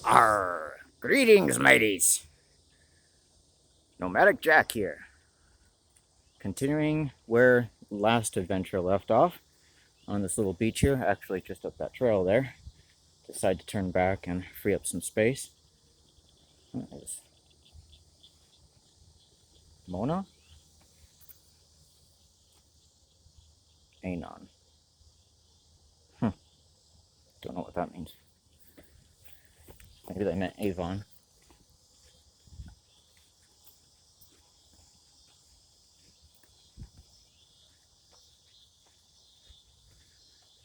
Arr! Greetings, mateys! Nomadic Jack here. Continuing where last adventure left off on this little beach here, actually just up that trail there. Decide to turn back and free up some space. What is Mona? Anon. Don't know what that means. Maybe they meant Avon.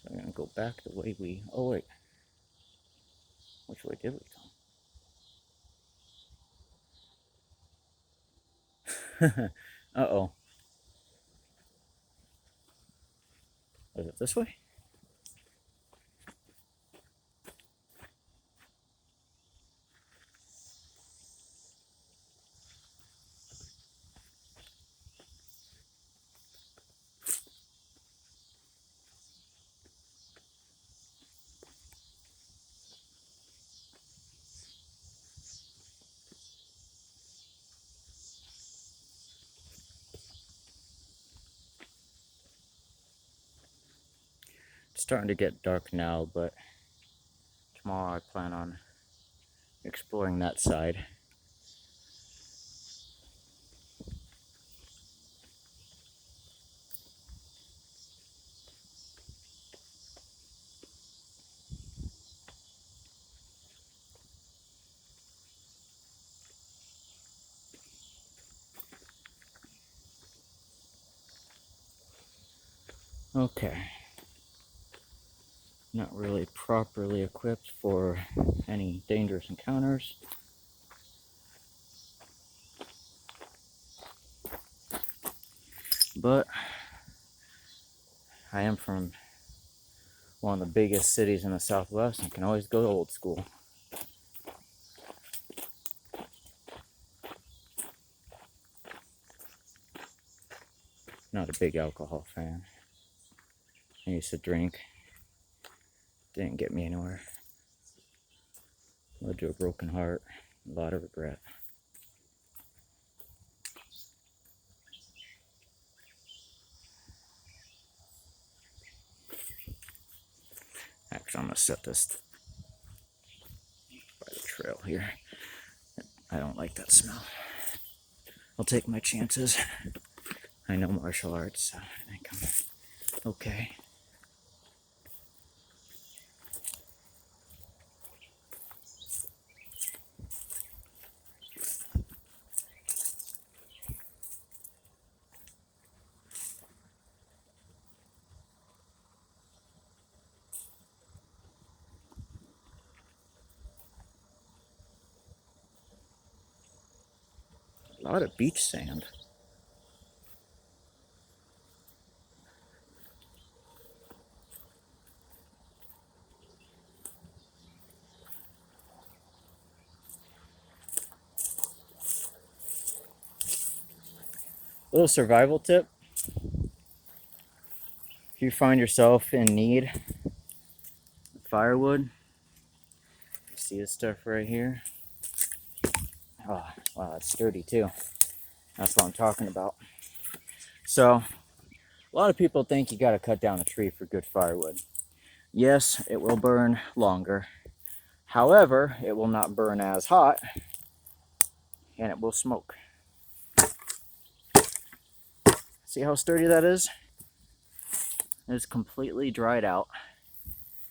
So I'm gonna go back the way we. Oh wait, which way did we come? Uh-oh. Was it this way? It's starting to get dark now, but tomorrow I plan on exploring that side. Okay. Not really properly equipped for any dangerous encounters. But I am from one of the biggest cities in the Southwest and can always go old school. Not a big alcohol fan. I used to drink. Didn't get me anywhere. Led to a broken heart. A lot of regret. Actually, I'm going to set this by the trail here. I don't like that smell. I'll take my chances. I know martial arts, so I think I'm okay. A lot of beach sand. Little survival tip. If you find yourself in need of firewood, you see this stuff right here? Oh, wow, it's sturdy too. That's what I'm talking about. So, a lot of people think you gotta cut down a tree for good firewood. Yes, it will burn longer. However, it will not burn as hot, and it will smoke. See how sturdy that is? It's completely dried out.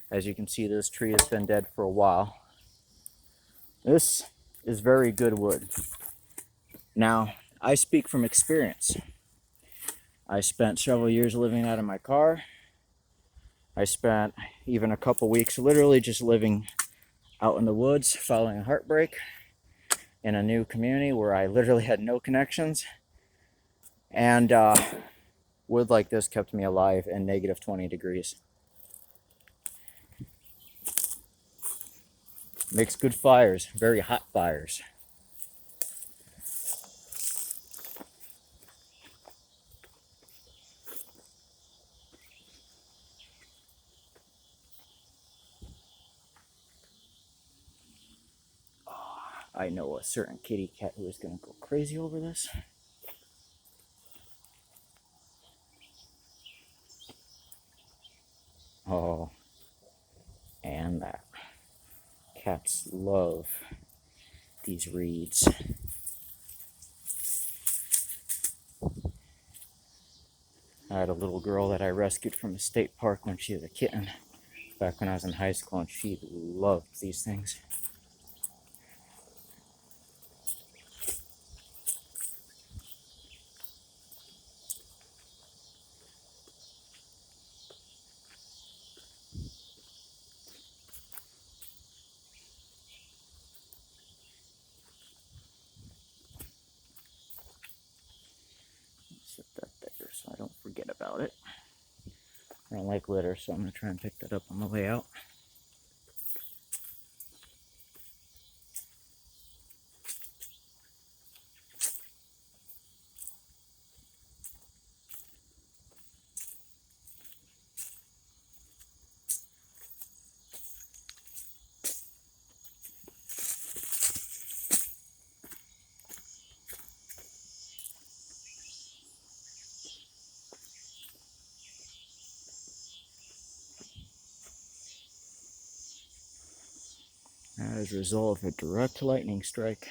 As you can see, this tree has been dead for a while. This is very good wood. Now, I speak from experience. I spent several years living out of my car. I spent even a couple weeks literally just living out in the woods following a heartbreak in a new community where I literally had no connections. And wood like this kept me alive in negative 20 degrees. Makes good fires, very hot fires. I know a certain kitty cat who is going to go crazy over this. Oh, and that. Cats love these reeds. I had a little girl that I rescued from a state park when she was a kitten, back when I was in high school, and she loved these things. Set that there so I don't forget about it. I don't like litter, so I'm going to try and pick that up on the way out. As a result of a direct lightning strike.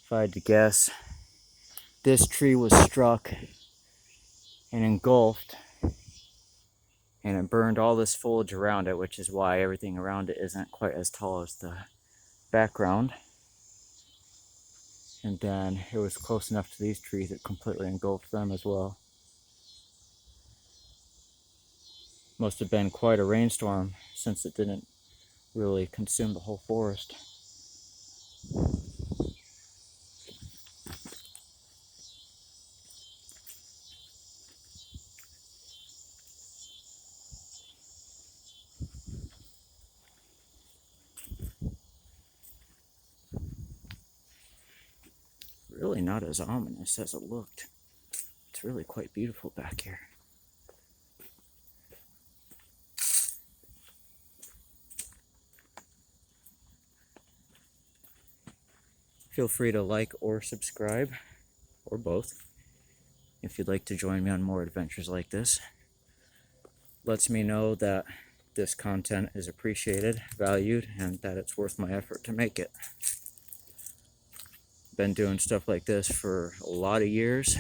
If I had to guess, this tree was struck and engulfed, and it burned all this foliage around it, which is why everything around it isn't quite as tall as the background. And then it was close enough to these trees it completely engulfed them as well. Must have been quite a rainstorm since it didn't really consume the whole forest. Really not as ominous as it looked. It's really quite beautiful back here. Feel free to like or subscribe, or both, if you'd like to join me on more adventures like this. Lets me know that this content is appreciated, valued, and that it's worth my effort to make it. Been doing stuff like this for a lot of years.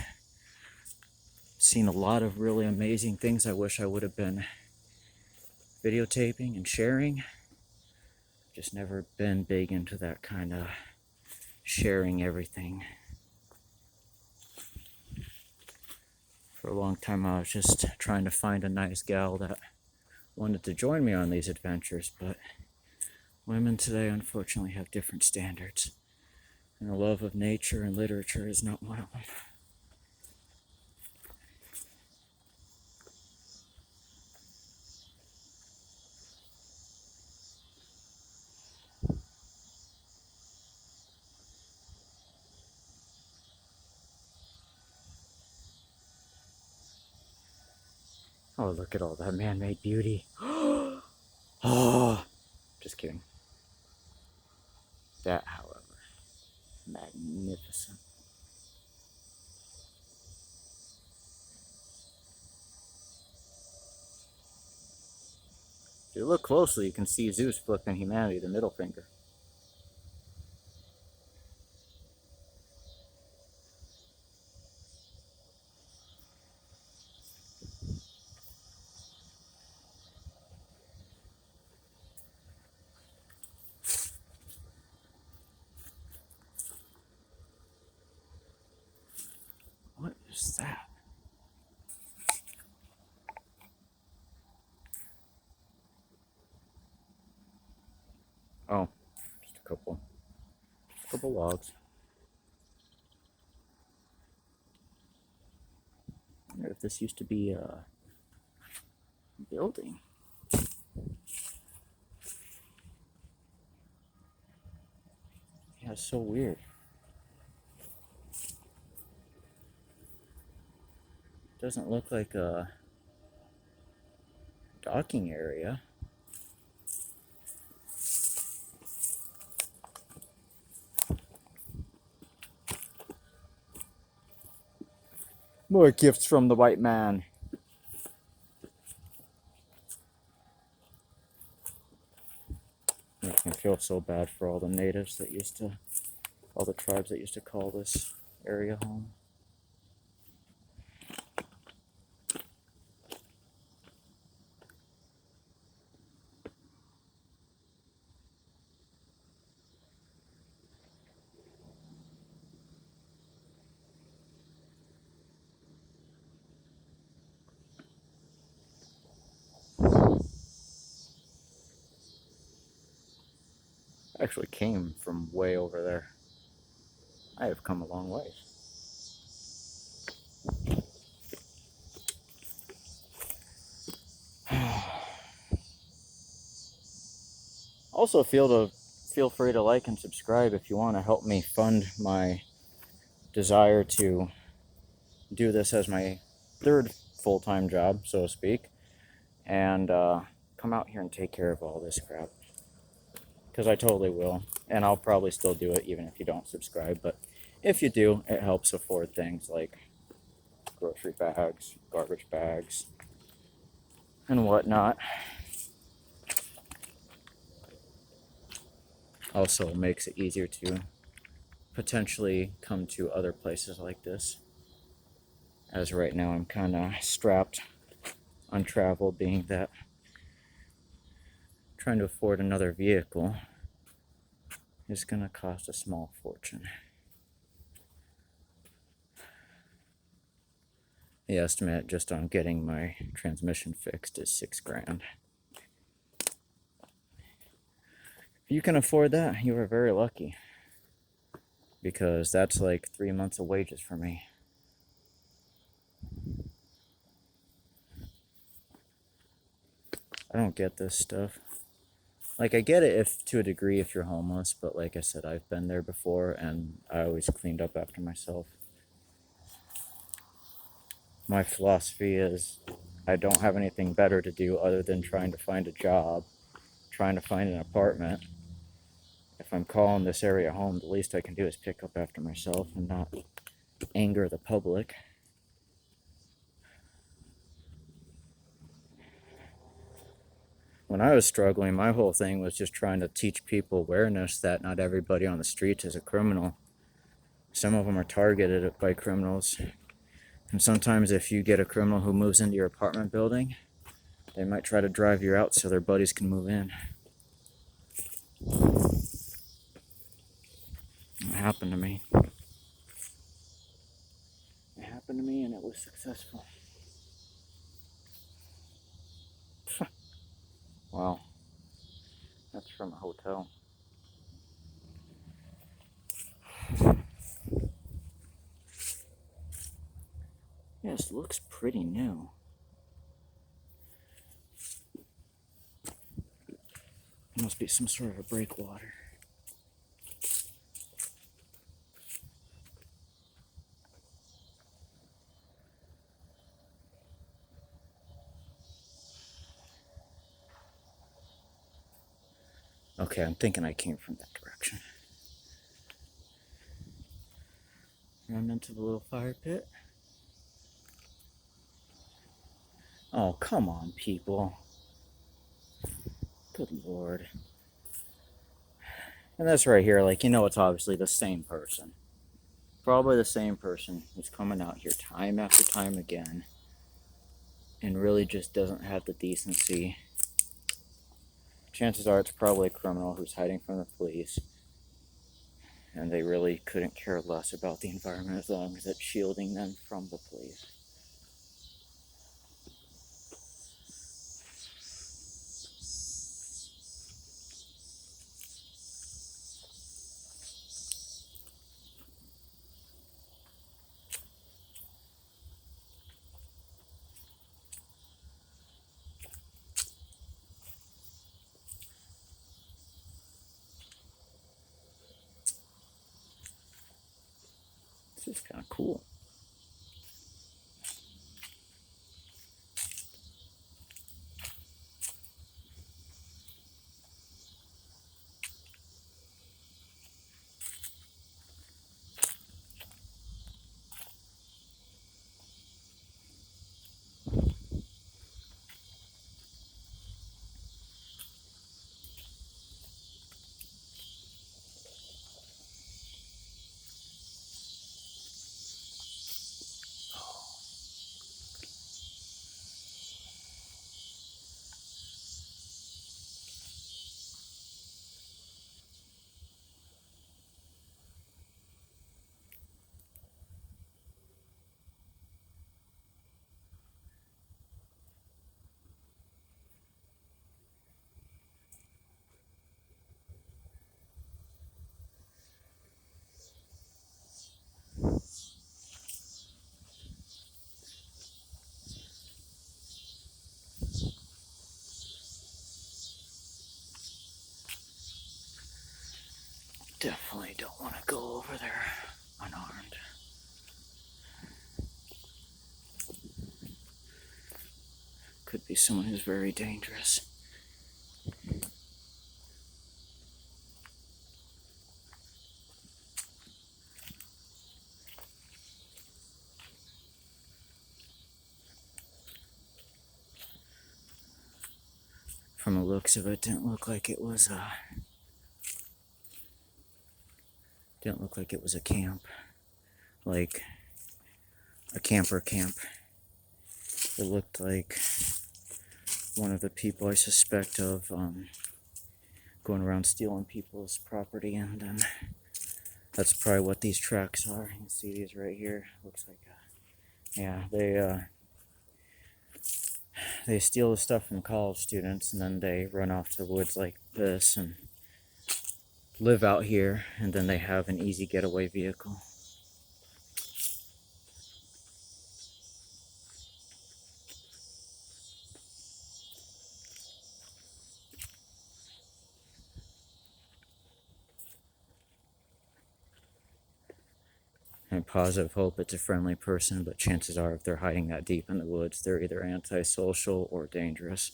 Seen a lot of really amazing things I wish I would have been videotaping and sharing. Just never been big into that kind of sharing everything. For a long time I was just trying to find a nice gal that wanted to join me on these adventures, but women today unfortunately have different standards, and the love of nature and literature is not one of them. Oh, look at all that man-made beauty. Oh, just kidding. That, however, magnificent. If you look closely, you can see Zeus flipping humanity the middle finger. What is that? Oh, just a couple logs. I wonder if this used to be a building. Yeah, it's so weird. Doesn't look like a docking area. More gifts from the white man. Makes me feel so bad for all the natives that used to, all the tribes that used to call this area home. I actually came from way over there. I have come a long way. Also, feel free to like and subscribe if you want to help me fund my desire to do this as my third full-time job, so to speak, and come out here and take care of all this crap. Because I totally will, and I'll probably still do it even if you don't subscribe, but if you do, it helps afford things like grocery bags, garbage bags, and whatnot. Also makes it easier to potentially come to other places like this, as right now I'm kind of strapped on travel, being that trying to afford another vehicle is going to cost a small fortune. The estimate just on getting my transmission fixed is $6,000. If you can afford that, you are very lucky, because that's like 3 months of wages for me. I don't get this stuff. Like, I get it if to a degree if you're homeless, but like I said, I've been there before and I always cleaned up after myself. My philosophy is I don't have anything better to do other than trying to find a job, trying to find an apartment. If I'm calling this area home, the least I can do is pick up after myself and not anger the public. When I was struggling, my whole thing was just trying to teach people awareness that not everybody on the streets is a criminal. Some of them are targeted by criminals. And sometimes if you get a criminal who moves into your apartment building, they might try to drive you out so their buddies can move in. It happened to me. It happened to me and it was successful. Wow. That's from a hotel. Yes, it looks pretty new. It must be some sort of a breakwater. Okay, I'm thinking I came from that direction. Run into the little fire pit. Oh, come on, people. Good Lord. And this right here, like, you know, it's obviously the same person. Probably the same person who's coming out here time after time again and really just doesn't have the decency. Chances are it's probably a criminal who's hiding from the police, and they really couldn't care less about the environment as long as it's shielding them from the police. This is kind of cool. Definitely don't want to go over there unarmed. Could be someone who's very dangerous. From the looks of it, didn't look like it was a camp, like a camper camp. It looked like one of the people I suspect of going around stealing people's property, and then that's probably what these tracks are. You can see these right here. Looks like, yeah, they steal the stuff from college students, and then they run off to the woods like this and live out here, and then they have an easy getaway vehicle. And positive hope it's a friendly person, but chances are if they're hiding that deep in the woods, they're either antisocial or dangerous.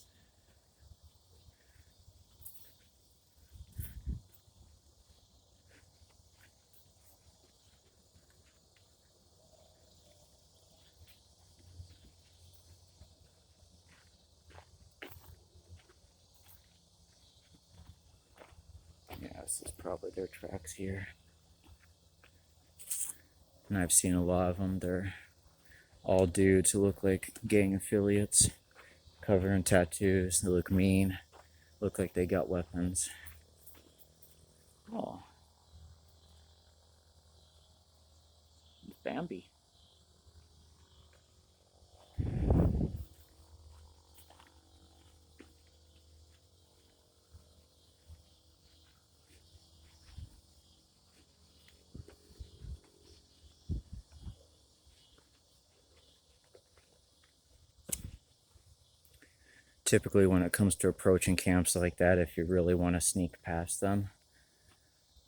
Yeah, this is probably their tracks here. And I've seen a lot of them. They're all dudes who look like gang affiliates, covered in tattoos. They look mean, look like they got weapons. Oh, Bambi. Typically, when it comes to approaching camps like that, if you really want to sneak past them,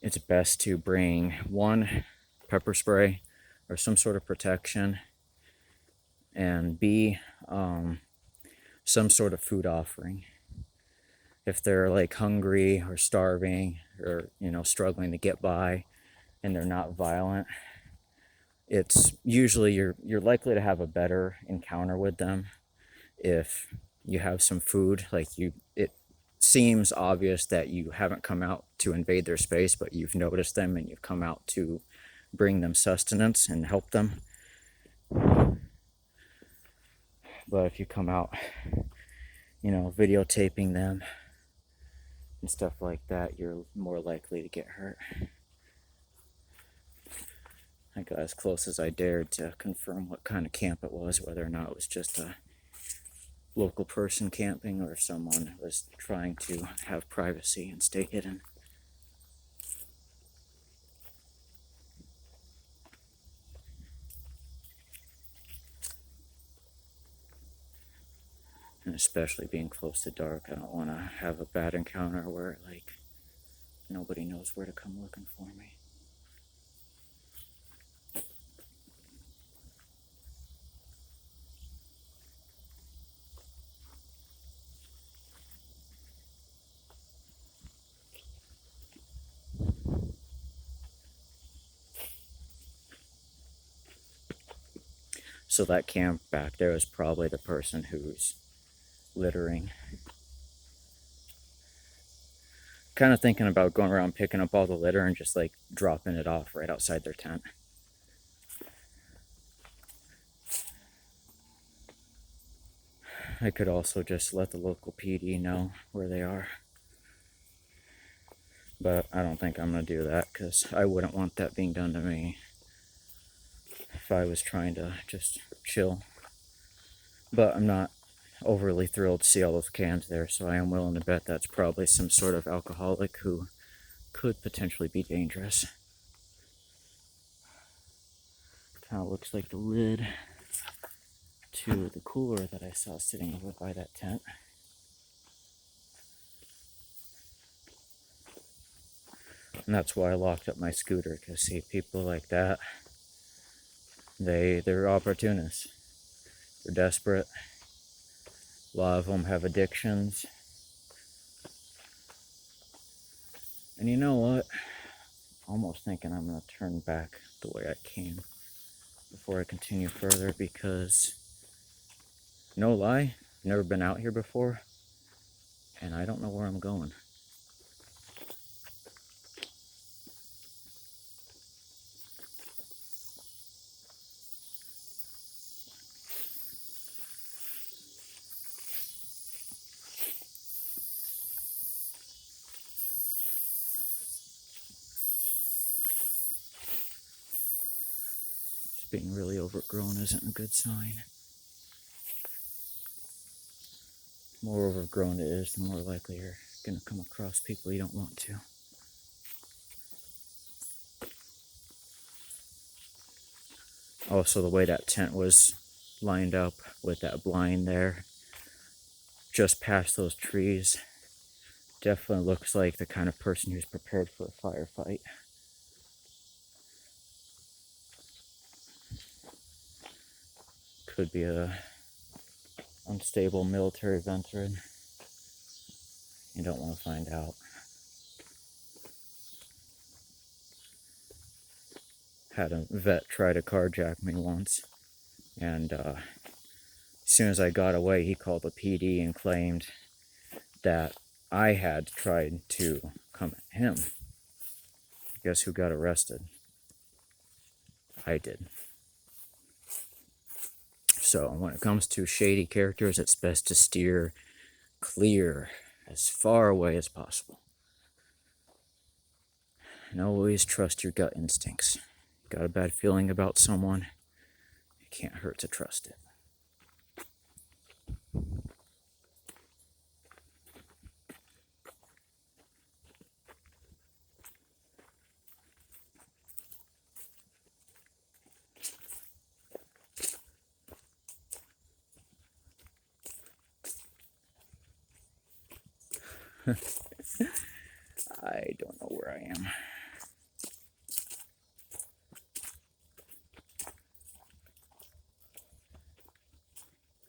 it's best to bring one, pepper spray or some sort of protection, and B, some sort of food offering. If they're like hungry or starving or struggling to get by and they're not violent, it's usually you're likely to have a better encounter with them if you have some food. Like it seems obvious that you haven't come out to invade their space, but you've noticed them and you've come out to bring them sustenance and help them. But if you come out, videotaping them and stuff like that, you're more likely to get hurt. I got as close as I dared to confirm what kind of camp it was, whether or not it was just a local person camping or if someone was trying to have privacy and stay hidden. And especially being close to dark, I don't want to have a bad encounter where nobody knows where to come looking for me. So that camp back there is probably the person who's littering. Kind of thinking about going around picking up all the litter and just like dropping it off right outside their tent. I could also just let the local PD know where they are. But I don't think I'm going to do that because I wouldn't want that being done to me if I was trying to just chill. But I'm not overly thrilled to see all those cans there, so I am willing to bet that's probably some sort of alcoholic who could potentially be dangerous. Kind of looks like the lid to the cooler that I saw sitting over by that tent. And that's why I locked up my scooter, because see, people like that, they're opportunists. They're desperate. A lot of them have addictions. And you know what? Almost thinking I'm going to turn back the way I came before I continue further, because no lie, I've never been out here before and I don't know where I'm going. Just being really overgrown isn't a good sign. The more overgrown it is, the more likely you're going to come across people you don't want to. Also, the way that tent was lined up with that blind there, just past those trees, definitely looks like the kind of person who's prepared for a firefight. Could be a unstable military veteran. You don't want to find out. Had a vet try to carjack me once, and as soon as I got away, he called the PD and claimed that I had tried to come at him. Guess who got arrested? I did. So when it comes to shady characters, it's best to steer clear as far away as possible. And always trust your gut instincts. Got a bad feeling about someone, it can't hurt to trust it. I don't know where I am.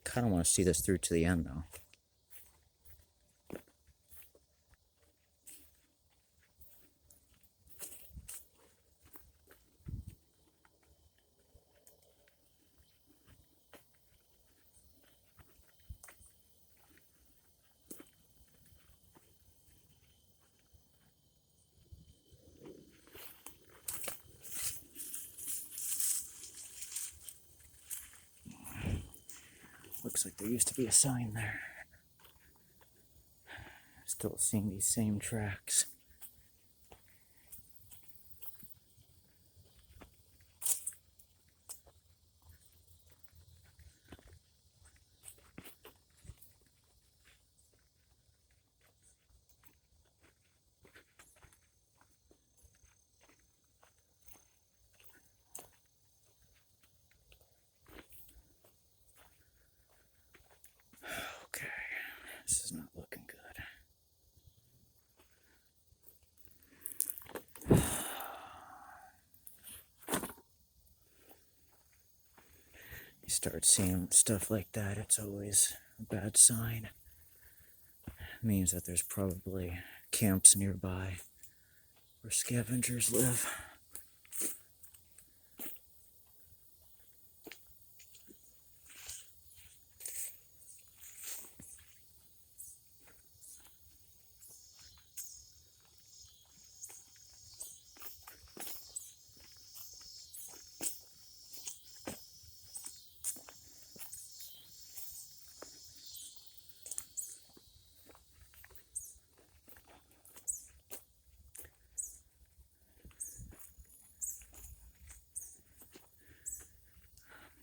Kind of want to see this through to the end, though. Looks like there used to be a sign there. Still seeing these same tracks. Okay, this is not looking good. You start seeing stuff like that, it's always a bad sign. It means that there's probably camps nearby where scavengers live.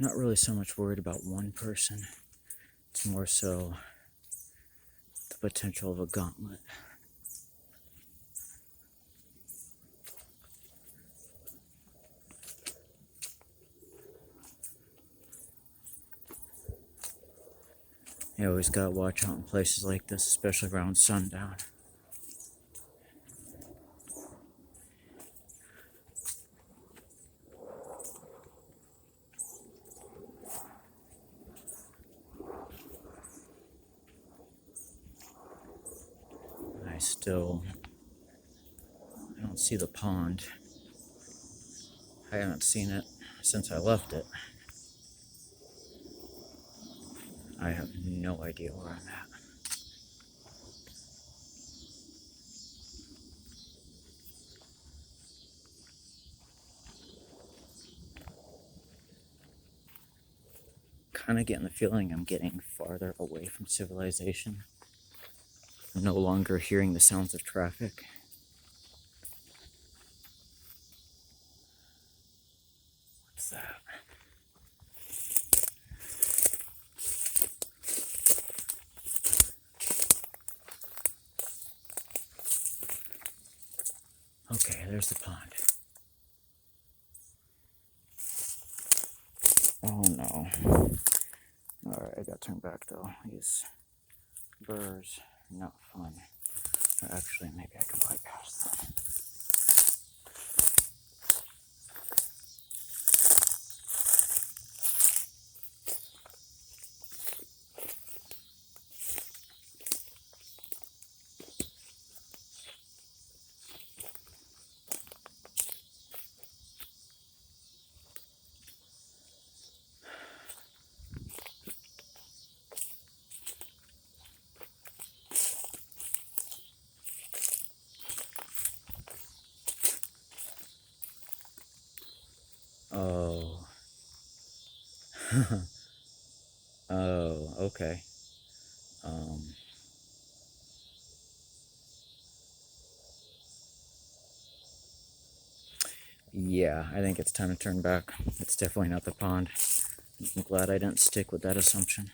Not really so much worried about one person. It's more so the potential of a gauntlet. You always gotta watch out in places like this, especially around sundown. I don't see the pond. I haven't seen it since I left it. I have no idea where I'm at. Kind of getting the feeling I'm getting farther away from civilization. I'm no longer hearing the sounds of traffic. What's that? Okay, there's the pond. Oh no. Alright, I gotta turn back though. These burrs are not fun. Or actually, maybe I can bypass them. Oh. Oh, okay. Yeah, I think it's time to turn back. It's definitely not the pond. I'm glad I didn't stick with that assumption.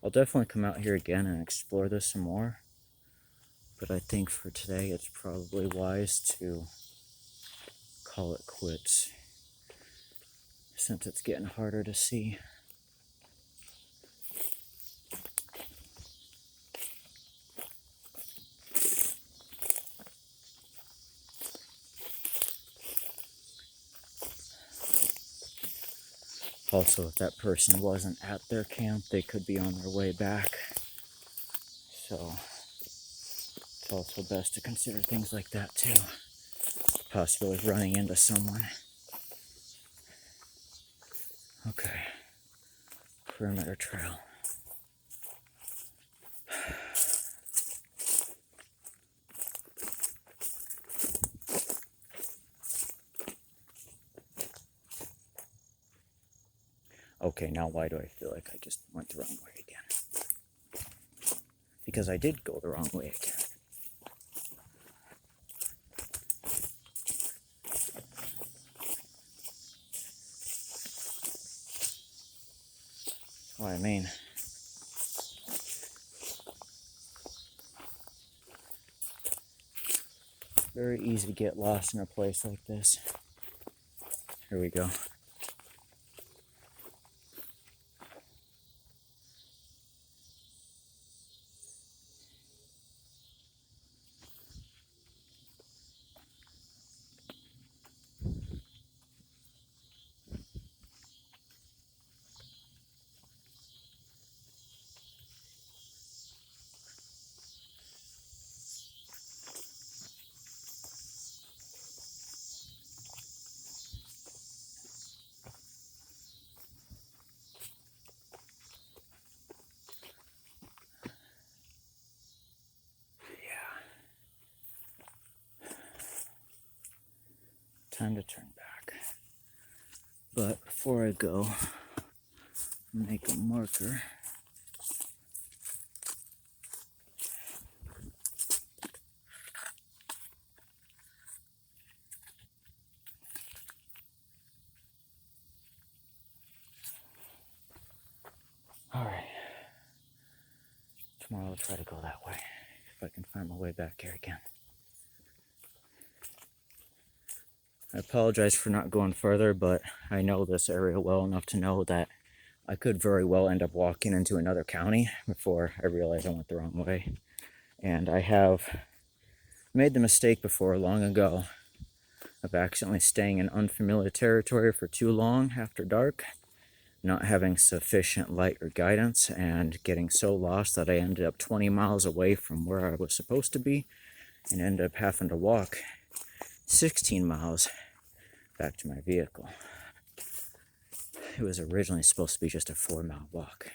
I'll definitely come out here again and explore this some more. But I think for today it's probably wise to call it quits, since it's getting harder to see. Also, if that person wasn't at their camp, they could be on their way back. So it's also best to consider things like that too. Possibly running into someone. Okay, perimeter trail. Okay, now why do I feel like I just went the wrong way again? Because I did go the wrong way again. What I mean. Very easy to get lost in a place like this. Here we go. Time to turn back. But before I go, make a marker. Alright. Tomorrow I'll try to go that way, if I can find my way back here again. I apologize for not going further, but I know this area well enough to know that I could very well end up walking into another county before I realize I went the wrong way. And I have made the mistake before long ago of accidentally staying in unfamiliar territory for too long after dark. not having sufficient light or guidance and getting so lost that I ended up 20 miles away from where I was supposed to be and ended up having to walk 16 miles back to my vehicle. It was originally supposed to be just a 4-mile walk.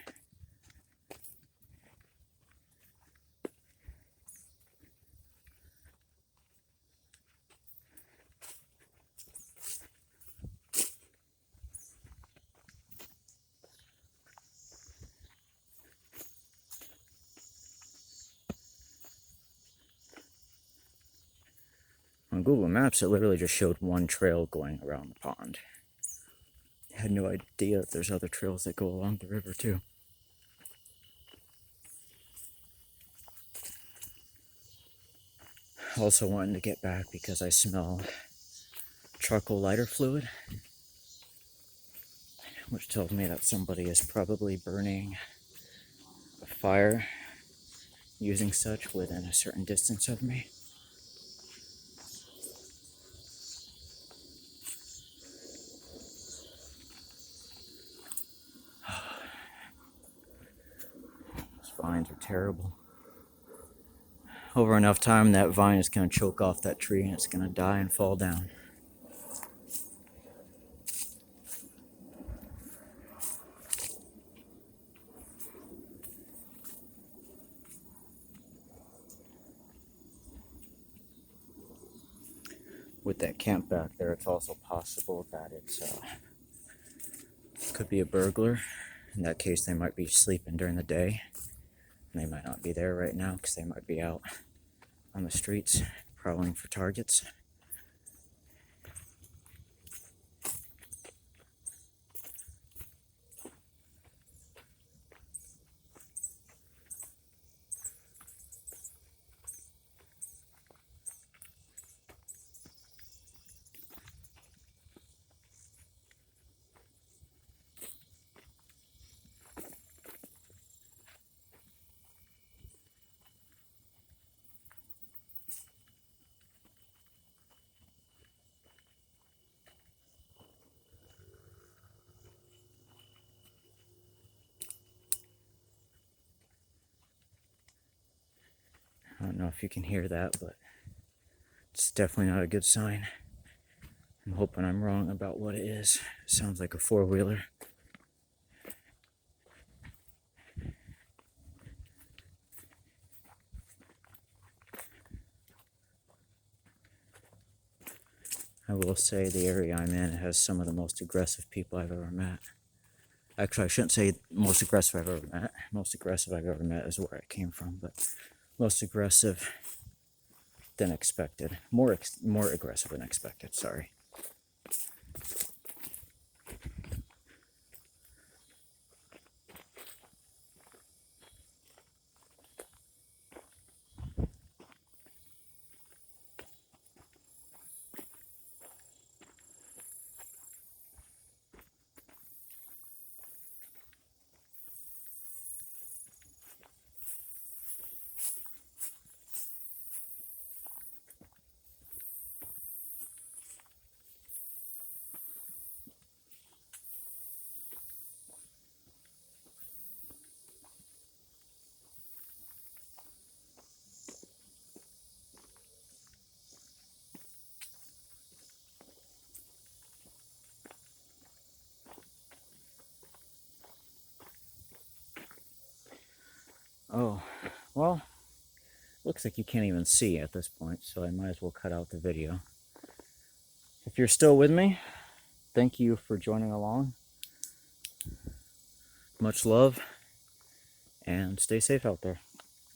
On Google Maps, it literally just showed one trail going around the pond. I had no idea that there's other trails that go along the river too. Also wanting to get back because I smell charcoal lighter fluid, which tells me that somebody is probably burning a fire using such within a certain distance of me. Those vines are terrible. Over enough time, that vine is going to choke off that tree and it's going to die and fall down. With that camp back there, it's also possible that it's could be a burglar. In that case, they might be sleeping during the day. And they might not be there right now because they might be out on the streets prowling for targets. I don't know if you can hear that, but it's definitely not a good sign. I'm hoping I'm wrong about what it is. It sounds like a four-wheeler. I will say the area I'm in has some of the most aggressive people I've ever met. Actually, I shouldn't say most aggressive I've ever met. Most aggressive I've ever met is where I came from, but most aggressive than expected. More aggressive than expected, sorry. Oh, well, looks like you can't even see at this point, so I might as well cut out the video. If you're still with me, thank you for joining along. Much love, and stay safe out there.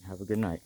Have a good night.